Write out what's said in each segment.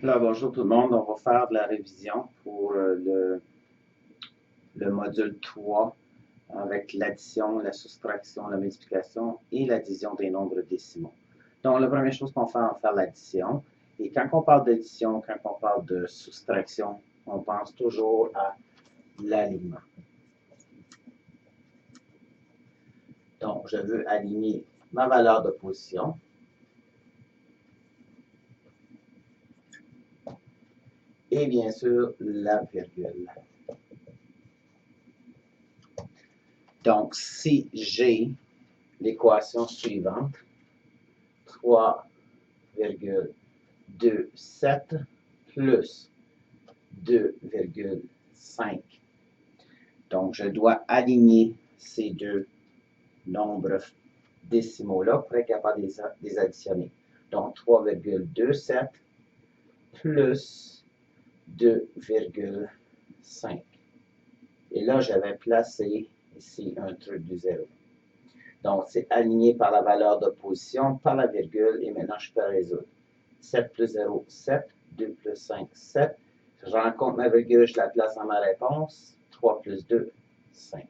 Là, bonjour tout le monde. On va faire de la révision pour le module 3 avec l'addition, la soustraction, la multiplication et l'addition des nombres décimaux. Donc, la première chose qu'on fait, on va faire l'addition. Et quand on parle d'addition, quand on parle de soustraction, on pense toujours à l'alignement. Donc, je veux aligner ma valeur de position. Et bien sûr, la virgule. Donc, si j'ai l'équation suivante, 3,27 plus 2,5. Donc, je dois aligner ces deux nombres décimaux-là pour être capable de les additionner. Donc, 3,27 plus 2,5. Et là, j'avais placé ici un truc du 0. Donc, c'est aligné par la valeur de position, par la virgule, et maintenant, je peux résoudre. 7 plus 0, 7. 2 plus 5, 7. Je rencontre ma virgule, je la place dans ma réponse. 3 plus 2, 5.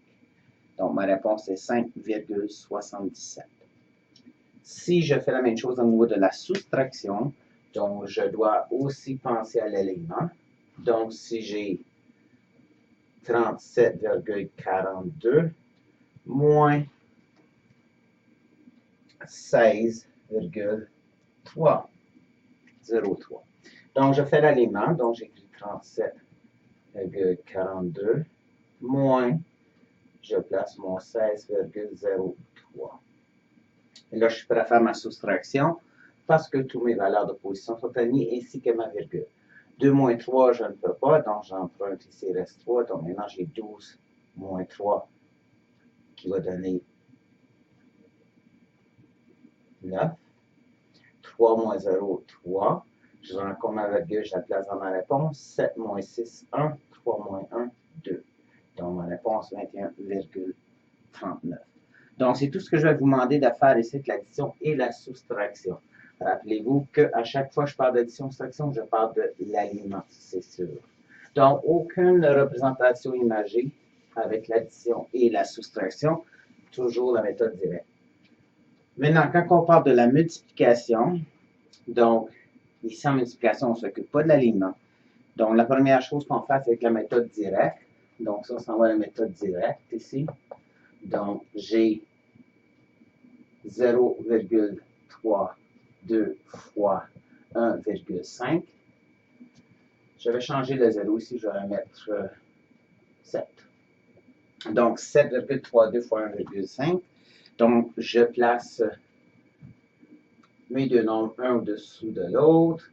Donc, ma réponse est 5,77. Si je fais la même chose au niveau de la soustraction, donc je dois aussi penser à l'alignement. Donc, si j'ai 37,42 moins 16,303. Donc, je fais l'alignement. Donc, j'écris 37,42 moins, je place mon 16,03. Et là, je suis prêt à faire ma soustraction parce que toutes mes valeurs de position sont alignées ainsi que ma virgule. 2 moins 3, je ne peux pas, donc j'emprunte ici, il reste 3. Donc maintenant, j'ai 12 moins 3 qui va donner 9. 3 moins 0, 3. Je rencontre ma virgule, je la place dans ma réponse. 7 moins 6, 1. 3 moins 1, 2. Donc ma réponse, 21,39. Donc, c'est tout ce que je vais vous demander de faire ici, l'addition et la soustraction. Rappelez-vous qu'à chaque fois que je parle d'addition et soustraction, je parle de l'alignement, c'est sûr. Donc, aucune représentation imagée avec l'addition et la soustraction, toujours la méthode directe. Maintenant, quand on parle de la multiplication, donc, ici en multiplication, on ne s'occupe pas de l'alignement. Donc, la première chose qu'on fait, c'est avec la méthode directe. Donc, ça s'en va à la méthode directe ici. Donc, j'ai 0,32 fois 1,5. Je vais changer le 0 ici, je vais mettre 7. Donc, 7,32 fois 1,5. Donc, je place mes deux nombres un au-dessous de l'autre.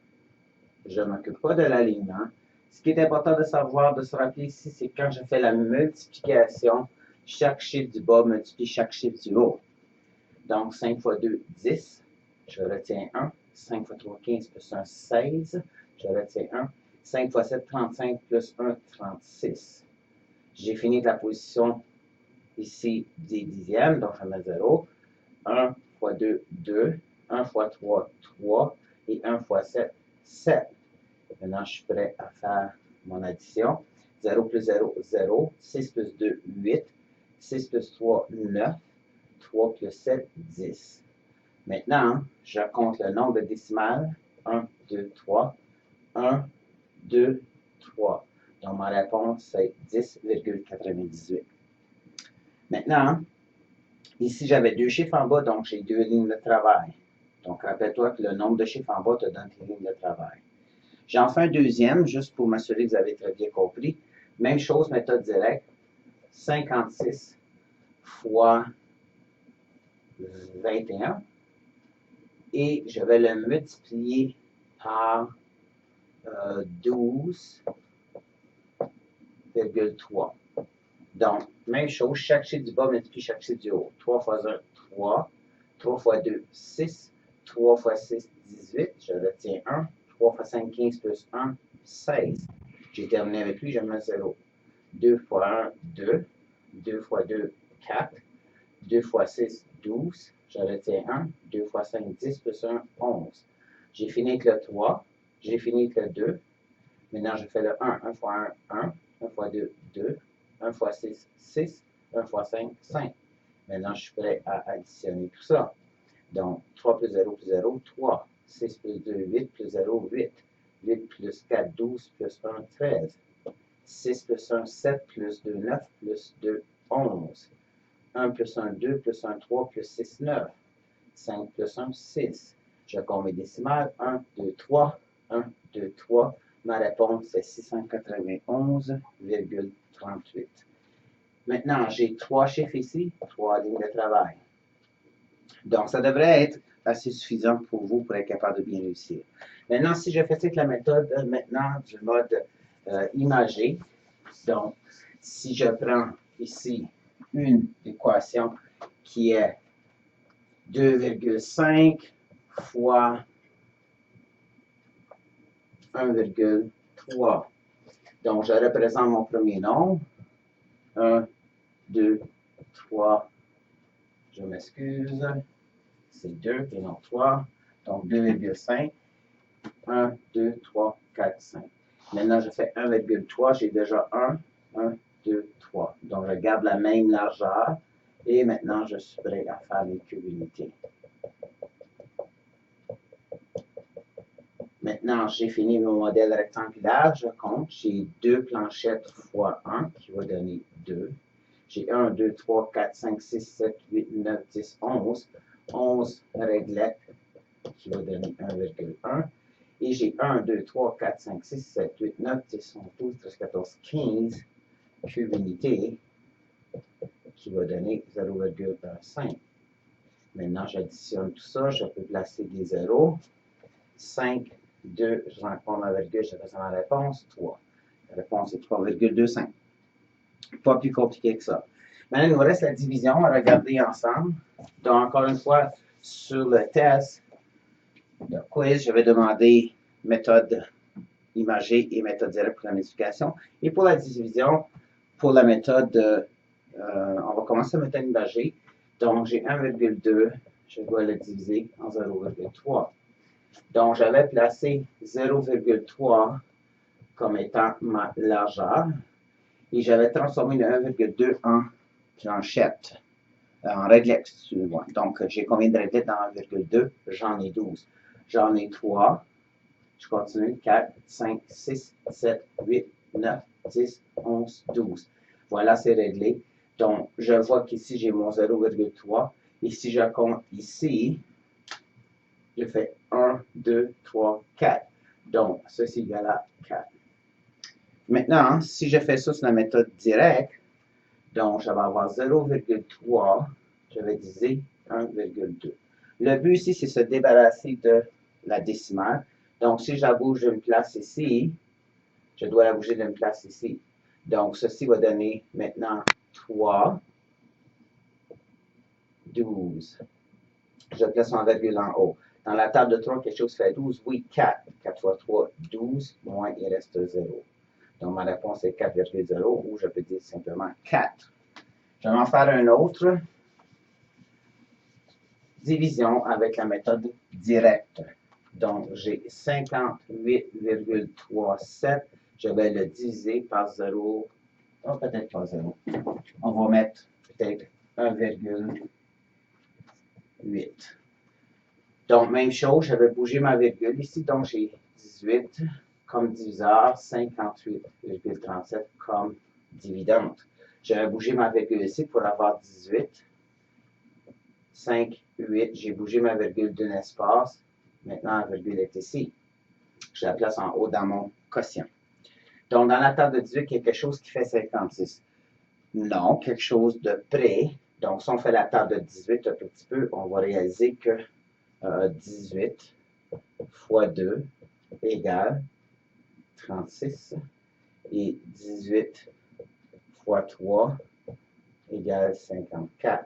Je ne m'occupe pas de l'alignement. Ce qui est important de savoir, de se rappeler ici, c'est quand je fais la multiplication, chaque chiffre du bas multiplie chaque chiffre du haut. Donc, 5 fois 2, 10. Je retiens 1. 5 fois 3, 15 plus 1, 16. Je retiens 1. 5 fois 7, 35 plus 1, 36. J'ai fini de la position ici des dixièmes, donc je mets 0. 1 fois 2, 2. 1 fois 3, 3. Et 1 fois 7, 7. Maintenant, je suis prêt à faire mon addition. 0 plus 0, 0. 6 plus 2, 8. 6 plus 3, 9. 3 plus 7, 10. Maintenant, je compte le nombre décimal. 1, 2, 3. 1, 2, 3. Donc, ma réponse, c'est 10,98. Maintenant, ici, j'avais deux chiffres en bas, donc j'ai deux lignes de travail. Donc, rappelle-toi que le nombre de chiffres en bas te donne tes lignes de travail. J'en fais un deuxième, juste pour m'assurer que vous avez très bien compris. Même chose, méthode directe. 56 fois 21. Et je vais le multiplier par 12,3. Donc, même chose, chaque chiffre du bas multiplie chaque chiffre du haut. 3 fois 1, 3. 3 fois 2, 6. 3 fois 6, 18. Je retiens 1. 3 fois 5, 15 plus 1, 16. J'ai terminé avec lui, je mets 0. 2 fois 1, 2. 2 fois 2, 4. 2 fois 6, 12. Je retiens 1. 2 fois 5, 10 plus 1, 11. J'ai fini avec le 3. J'ai fini avec le 2. Maintenant, je fais le 1. 1 fois 1, 1. 1 fois 2, 2. 1 fois 6, 6. 1 fois 5, 5. Maintenant, je suis prêt à additionner tout ça. Donc, 3 plus 0 plus 0, 3. 6 plus 2, 8 plus 0, 8. 8 plus 4, 12 plus 1, 13. 6 plus 1, 7 plus 2, 9 plus 2, 11. 1 plus 1, 2 plus 1, 3 plus 6, 9. 5 plus 1, 6. Je compte mes décimales. 1, 2, 3. 1, 2, 3. Ma réponse est 691,38. Maintenant, j'ai 3 chiffres ici, 3 lignes de travail. Donc, ça devrait être assez suffisant pour vous pour être capable de bien réussir. Maintenant, si je fais ça avec la méthode maintenant du mode imagé, donc, si je prends ici une équation qui est 2,5 fois 1,3. Donc, je représente mon premier nombre. 1, 2, 3. Je m'excuse. C'est 2 et non 3. Donc, 2,5. 1, 2, 3, 4, 5. Maintenant, je fais 1,3. J'ai déjà 1, 1, 2, 3. Donc, je garde la même largeur. Et maintenant, je suis prêt à faire les cubes unités. Maintenant, j'ai fini mon modèle rectangulaire. Je compte. J'ai 2 planchettes fois 1 qui va donner 2. J'ai 1, 2, 3, 4, 5, 6, 7, 8, 9, 10, 11. 11 réglettes qui va donner 1,1. Et j'ai 1, 2, 3, 4, 5, 6, 7, 8, 9, 10, 11, 12, 13, 14, 15 cubes unités qui va donner 0,5. Maintenant, j'additionne tout ça. Je peux placer des zéros. 5, 2, je rencontre ma virgule, je fais ma réponse, 3. La réponse est 3,25. Pas plus compliqué que ça. Maintenant, il nous reste la division à regarder ensemble. Donc, encore une fois, sur le test, le quiz, je vais demander méthode imagée et méthode directe pour la multiplication. Et pour la division, pour la méthode, on va commencer la méthode imagée. Donc, j'ai 1,2, je dois le diviser en 0,3. Donc, j'avais placé 0,3 comme étant ma largeur et j'avais transformé le 1,2 en planchette, en réglette, excusez-moi. Donc, j'ai combien de réglettes dans 1,2? J'en ai 12. J'en ai 3. Je continue. 4, 5, 6, 7, 8, 9, 10, 11, 12. Voilà, c'est réglé. Donc, je vois qu'ici, j'ai mon 0,3. Et si je compte ici, je fais 1, 2, 3, 4. Donc, ceci égale à 4. Maintenant, si je fais ça sur la méthode directe, donc je vais avoir 0,3, je vais diviser 1,2. Le but ici, c'est se débarrasser de la décimale. Donc, si je la bouge d'une place ici, je dois la bouger d'une place ici. Donc, ceci va donner maintenant 3, 12. Je place mon virgule en haut. Dans la table de 3, quelque chose fait 12? Oui, 4. 4 fois 3, 12, moins il reste 0. Donc, ma réponse est 4,0 ou je peux dire simplement 4. Je vais en faire un autre. Division avec la méthode directe. Donc, j'ai 58,37. Je vais le diviser par 0. Oh, peut-être pas 0. On va mettre peut-être 1,8. Donc, même chose, je vais bouger ma virgule ici. Donc, j'ai 18 comme diviseur, 58,37 comme dividende. Je vais bouger ma virgule ici pour avoir 18. 5, 8, j'ai bougé ma virgule d'un espace. Maintenant, la virgule est ici. Je la place en haut dans mon quotient. Donc, dans la table de 18, quelque chose qui fait 56. Non, quelque chose de près. Donc, si on fait la table de 18 un petit peu, on va réaliser que 18 fois 2 égale 36. Et 18 fois 3 égale 54.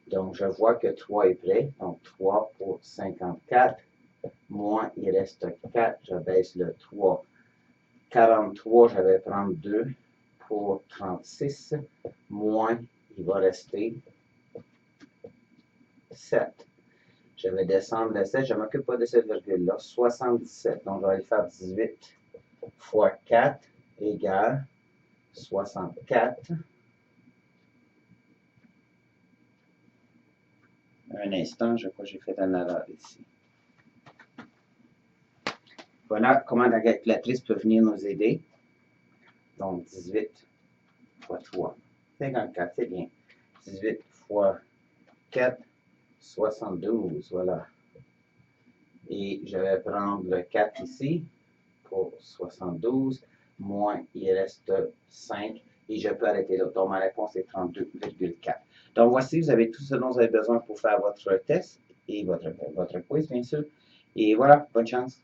Donc, je vois que 3 est prêt. Donc, 3 pour 54. Moins, il reste 4. Je baisse le 3. 43, je vais prendre 2 pour 36. Moins, il va rester 7. Je vais descendre le 7. Je ne m'occupe pas de cette virgule-là. 77. Donc, je vais aller faire 18 fois 4 égale 64. Un instant, je crois que j'ai fait un erreur ici. Voilà comment la calculatrice peut venir nous aider. Donc, 18 fois 3, 54, c'est bien. 18 fois 4, 72, voilà. Et je vais prendre le 4 ici pour 72, moins il reste 5, et je peux arrêter là. Donc, ma réponse est 32,4. Donc, voici, vous avez tout ce dont vous avez besoin pour faire votre test et votre quiz, bien sûr. Et voilà, bonne chance.